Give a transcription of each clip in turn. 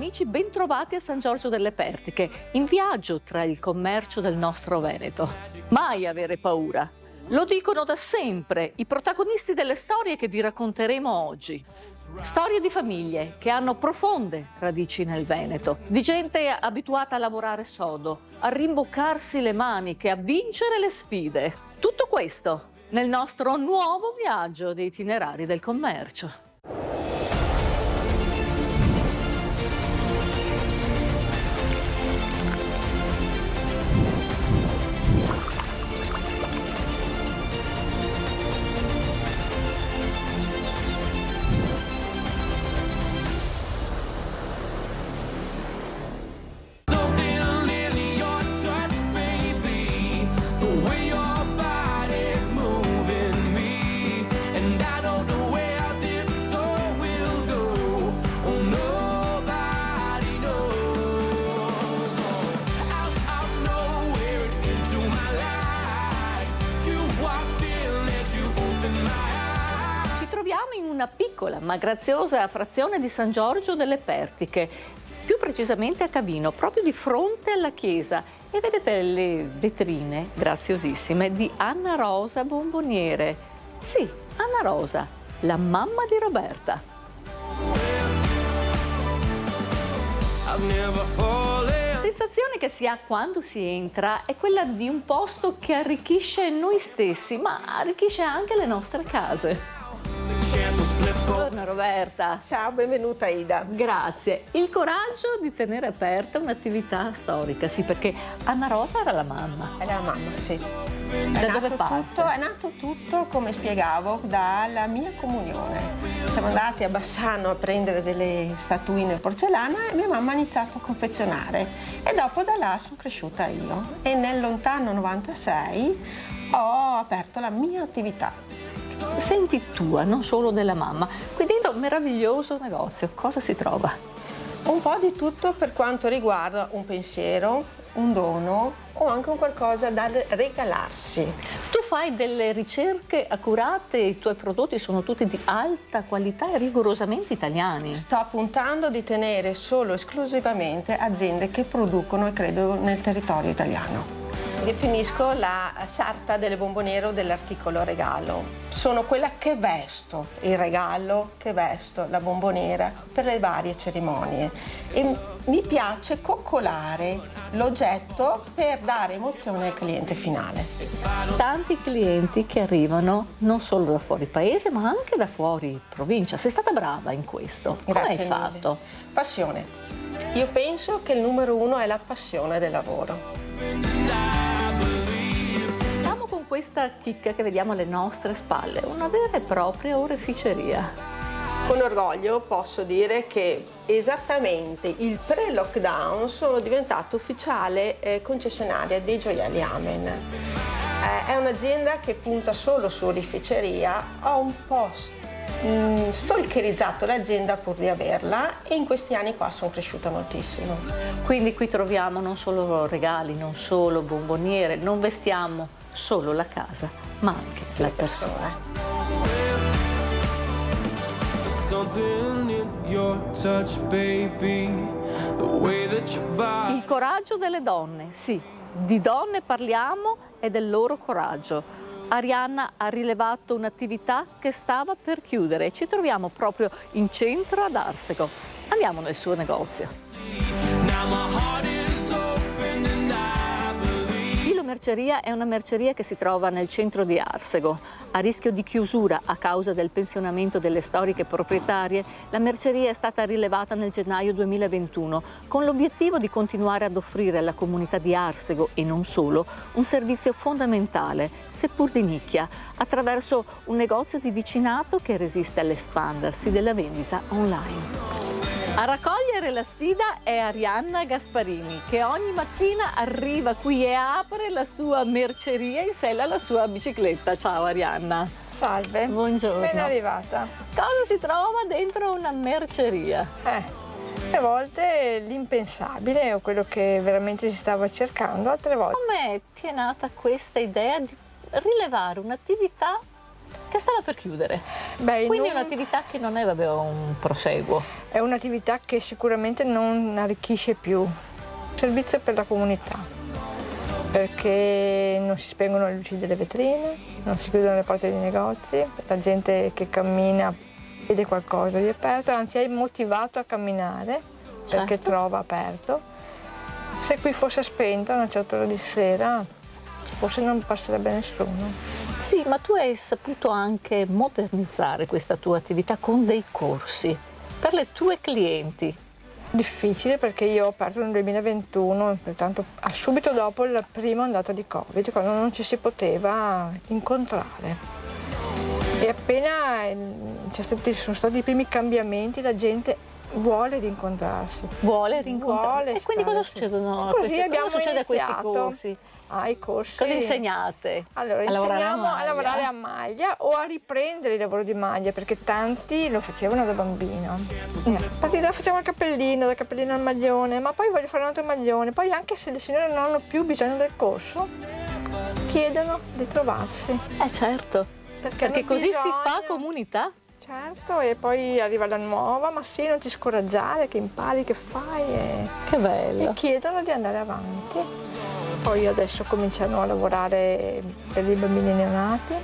amici, bentrovati a San Giorgio delle Pertiche, in viaggio tra il commercio del nostro Veneto. Mai avere paura. Lo dicono da sempre i protagonisti delle storie che vi racconteremo oggi. Storie di famiglie che hanno profonde radici nel Veneto, di gente abituata a lavorare sodo, a rimboccarsi le maniche, a vincere le sfide. Tutto questo nel nostro nuovo viaggio dei itinerari del commercio. In una piccola ma graziosa frazione di San Giorgio delle Pertiche, più precisamente a Cavino, proprio di fronte alla chiesa, e vedete le vetrine graziosissime di Anna Rosa Bomboniere. Sì, Anna Rosa, la mamma di Roberta. Sensazione che si ha quando si entra è quella di un posto che arricchisce noi stessi, ma arricchisce anche le nostre case. Buongiorno Roberta. Ciao, benvenuta Ida. Grazie. Il coraggio di tenere aperta un'attività storica, sì, perché Anna Rosa era la mamma. È la mamma, sì. Da dove parte? È nato tutto, come spiegavo, dalla mia comunione. Siamo andati a Bassano a prendere delle statuine in porcellana e mia mamma ha iniziato a confezionare. E dopo da là sono cresciuta io. E nel lontano 96 ho aperto la mia attività. Senti tua, non solo della mamma. Qui dentro un meraviglioso negozio, cosa si trova? Un po' di tutto per quanto riguarda un pensiero, un dono o anche un qualcosa da regalarsi. Tu fai delle ricerche accurate, i tuoi prodotti sono tutti di alta qualità e rigorosamente italiani. Sto puntando di tenere solo esclusivamente aziende che producono e credo nel territorio italiano. Definisco la sarta delle bomboniere o dell'articolo regalo. Sono quella che vesto il regalo, che vesto la bomboniera per le varie cerimonie. E mi piace coccolare l'oggetto per dare emozione al cliente finale. Tanti clienti che arrivano non solo da fuori paese ma anche da fuori provincia. Sei stata brava in questo. Come hai fatto? Passione. Io penso che il numero uno è la passione del lavoro. Con questa chicca che vediamo alle nostre spalle, una vera e propria oreficeria. Con orgoglio posso dire che esattamente il pre-lockdown sono diventata ufficiale concessionaria dei gioielli Amen. È un'azienda che punta solo su oreficeria, ho un po' stalkerizzato l'azienda pur di averla e in questi anni qua sono cresciuta moltissimo. Quindi qui troviamo non solo regali, non solo bomboniere, non vestiamo solo la casa, ma anche la persona. Il coraggio delle donne, sì, di donne parliamo e del loro coraggio. Arianna ha rilevato un'attività che stava per chiudere e ci troviamo proprio in centro ad Arsego. Andiamo nel suo negozio. Merceria è una merceria che si trova nel centro di Arsego. A rischio di chiusura a causa del pensionamento delle storiche proprietarie, la merceria è stata rilevata nel gennaio 2021 con l'obiettivo di continuare ad offrire alla comunità di Arsego e non solo un servizio fondamentale, seppur di nicchia, attraverso un negozio di vicinato che resiste all'espandersi della vendita online. A raccogliere la sfida è Arianna Gasparini, che ogni mattina arriva qui e apre la sua merceria in sella alla sua bicicletta. Ciao Arianna. Salve. Buongiorno. Ben arrivata. Cosa si trova dentro una merceria? A volte l'impensabile o quello che veramente si stava cercando, altre volte. Come ti è nata questa idea di rilevare un'attività che stava per chiudere. Beh, Quindi è un'attività che non è un proseguo. È un'attività che sicuramente non arricchisce più. Servizio per la comunità, perché non si spengono le luci delle vetrine, non si chiudono le porte dei negozi, la gente che cammina vede qualcosa di aperto, anzi è motivato a camminare perché Certo. trova aperto. Se qui fosse spento a una certa ora di sera, forse non passerebbe nessuno. Sì, ma tu hai saputo anche modernizzare questa tua attività con dei corsi per le tue clienti. Difficile perché io ho aperto nel 2021, pertanto subito dopo la prima ondata di Covid, quando non ci si poteva incontrare. E appena sono stati i primi cambiamenti, la gente vuole rincontrarsi. Vuole rincontrare. Vuole E quindi cosa stare, sì. succedono a Così questi, abbiamo cosa succede a questi iniziato. corsi? I corsi. Cosa insegnate? Allora, A lavorare a insegniamo a maglia? lavorare a maglia o a riprendere il lavoro di maglia, perché tanti lo facevano da bambino. Partita facciamo il cappellino, dal cappellino al maglione, ma poi voglio fare un altro maglione. Poi anche se le signore non hanno più bisogno del corso, chiedono di trovarsi. Certo, perché hanno così si fa bisogno. comunità. Certo, e poi arriva la nuova, ma sì, non ti scoraggiare, che impari, che fai. Che bello. E chiedono di andare avanti. Poi adesso cominciano a lavorare per i bambini neonati,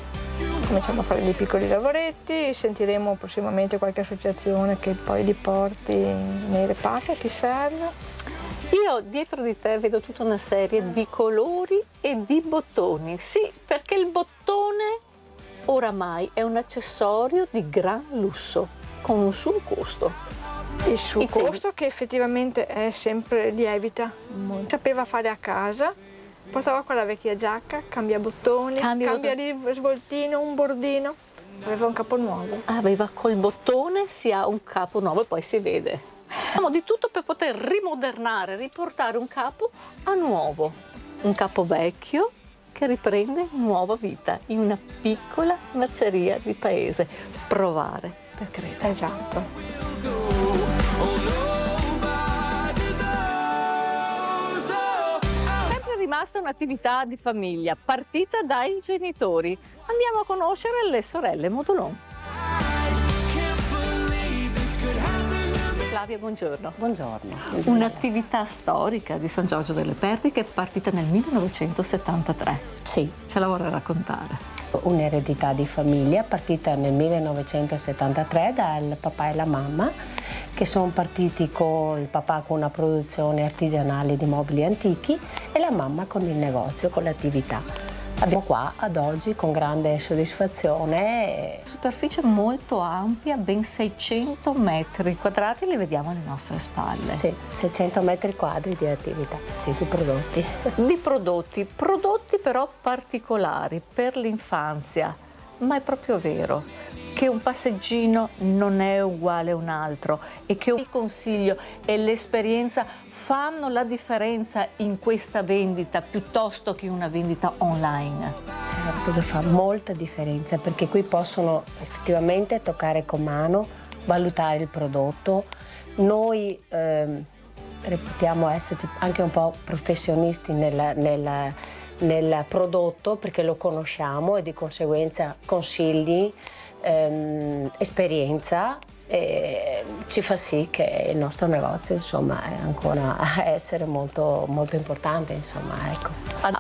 cominciamo a fare dei piccoli lavoretti, sentiremo prossimamente qualche associazione che poi li porti nei reparti a chi serve. Io dietro di te vedo tutta una serie di colori e di bottoni. Sì, perché il bottone oramai è un accessorio di gran lusso, con un suo costo. Il suo I tempi. costo che effettivamente è sempre lievita. Sapeva fare a casa, portava quella vecchia giacca, cambia bottoni, Cambia svoltino, un bordino, aveva un capo nuovo. Aveva col bottone si ha un capo nuovo e poi si vede. Abbiamo di tutto per poter rimodernare, riportare un capo a nuovo. Un capo vecchio che riprende nuova vita in una piccola merceria di paese. Provare per credere. Esatto. Sempre rimasta un'attività di famiglia, partita dai genitori. Andiamo a conoscere le sorelle Modolon. Flavia, buongiorno. Buongiorno. Un'attività storica di San Giorgio delle Perdiche è partita nel 1973. Sì, Ce la vorrei raccontare. un'eredità di famiglia partita nel 1973 dal papà e la mamma, che sono partiti con il papà con una produzione artigianale di mobili antichi e la mamma con il negozio, con l'attività. Abbiamo qua ad oggi con grande soddisfazione. Superficie molto ampia, ben 600 metri quadrati, li vediamo alle nostre spalle. Sì, 600 metri quadri di attività, sì, di prodotti. Di prodotti però particolari per l'infanzia, ma è proprio vero che un passeggino non è uguale a un altro e che il consiglio e l'esperienza fanno la differenza in questa vendita piuttosto che una vendita online. Certo che fa molta differenza, perché qui possono effettivamente toccare con mano, valutare il prodotto. Noi reputiamo esserci anche un po' professionisti nel prodotto, perché lo conosciamo e di conseguenza consigli, esperienza, ci fa sì che il nostro negozio, insomma, è ancora a essere molto, molto importante, insomma, ecco.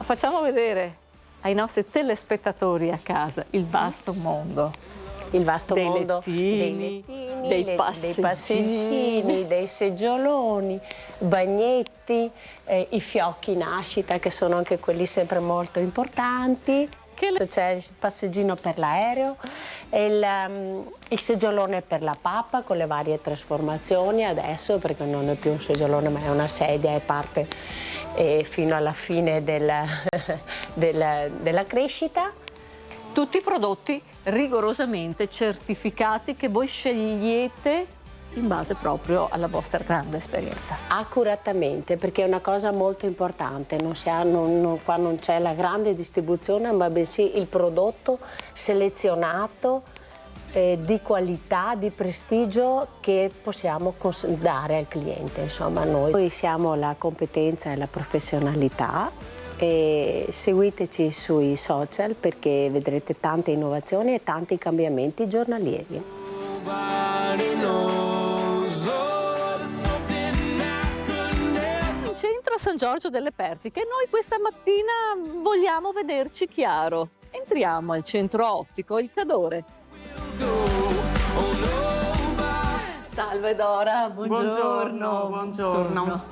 Facciamo vedere ai nostri telespettatori a casa il vasto mondo. Il vasto Dei mondo lettini, dei passeggini, dei seggioloni, bagnetti, i fiocchi in nascita, che sono anche quelli sempre molto importanti. C'è il passeggino per l'aereo, e il seggiolone per la pappa con le varie trasformazioni adesso, perché non è più un seggiolone ma è una sedia e parte fino alla fine della crescita. Tutti i prodotti rigorosamente certificati che voi scegliete in base proprio alla vostra grande esperienza. Accuratamente, perché è una cosa molto importante, qua non c'è la grande distribuzione, ma bensì il prodotto selezionato, di qualità, di prestigio, che possiamo dare al cliente. Insomma, noi siamo la competenza e la professionalità, e seguiteci sui social perché vedrete tante innovazioni e tanti cambiamenti giornalieri. In centro a San Giorgio delle Pertiche, noi questa mattina vogliamo vederci chiaro. Entriamo al centro ottico Il Cadore. Salve Dora, buongiorno. Buongiorno.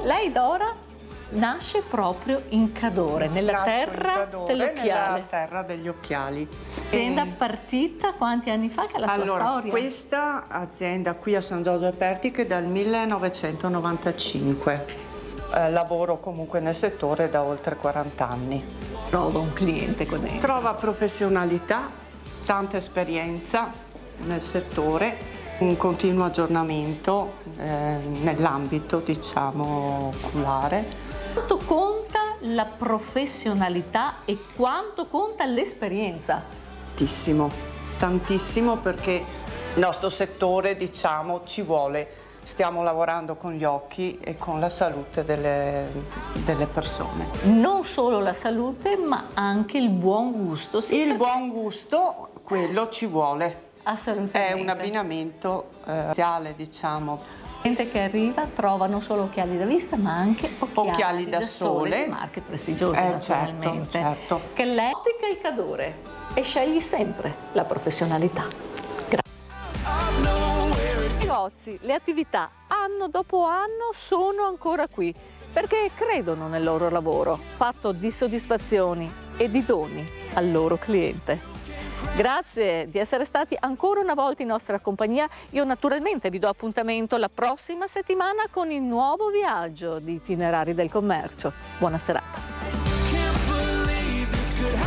Lei Dora nasce proprio in Cadore, nella terra dell'occhiale. Nella terra degli occhiali. Azienda partita quanti anni fa, che è la sua storia? Questa azienda qui a San Giorgio alle Pertiche dal 1995. Lavoro comunque nel settore da oltre 40 anni. Trova un cliente con dentro. Trova professionalità, tanta esperienza nel settore, un continuo aggiornamento nell'ambito, diciamo, oculare. Quanto conta la professionalità e quanto conta l'esperienza? Tantissimo, tantissimo, perché il nostro settore, diciamo, ci vuole. Stiamo lavorando con gli occhi e con la salute delle persone. Non solo la salute, ma anche il buon gusto. Sì, Il buon gusto, quello ci vuole. assolutamente. È un abbinamento essenziale, diciamo. Gente che arriva trova non solo occhiali da vista, ma anche occhiali da sole di marche prestigiose, naturalmente. Certo. Che l'ottica è Il Cadore e scegli sempre la professionalità. I negozi, le attività, anno dopo anno sono ancora qui perché credono nel loro lavoro, fatto di soddisfazioni e di doni al loro cliente. Grazie di essere stati ancora una volta in nostra compagnia. Io naturalmente vi do appuntamento la prossima settimana con il nuovo viaggio di Itinerari del Commercio. Buona serata.